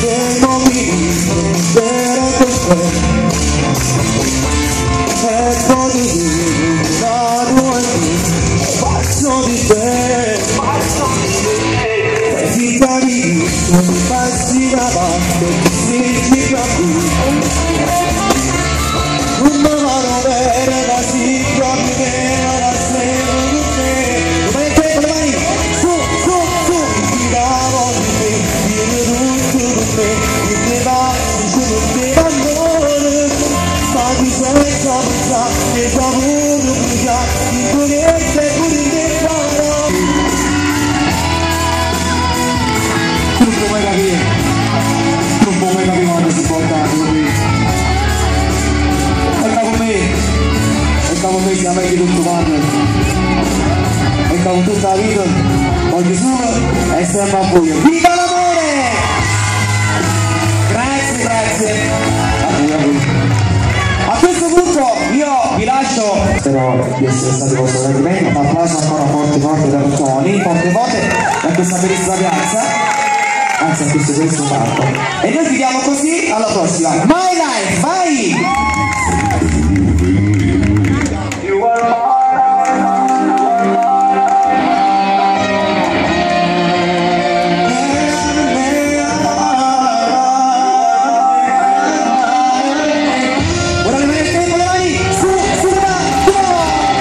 che non mi dispero con te. E poi la tua faccio di te. E ti capisco, mi passi davanti, si ci capisco. Un mano vera da si chiama la sera di te. Domani te, con le mani, su, su, su. Ti davo di te, vieni tutto di te. Ti te va, dicevo che l'amore. Ma ti senza pensare, che già voluto bruciare. In corrente pure in te parole. Tu non puoi capire. Tu non puoi capire quando si porta qui. E con me siamo anche tutto quanto. E con tutta la vita voglio solo essere a voi. Viva l'amore! Grazie, grazie. A questo punto io vi lascio. Spero di essere stati vostro gradimento. Un applauso ancora forte forte da Tony, forte forte da questa bellissima piazza. Anzi, a questo parco. E noi chiudiamo così, alla prossima. My Life, vai!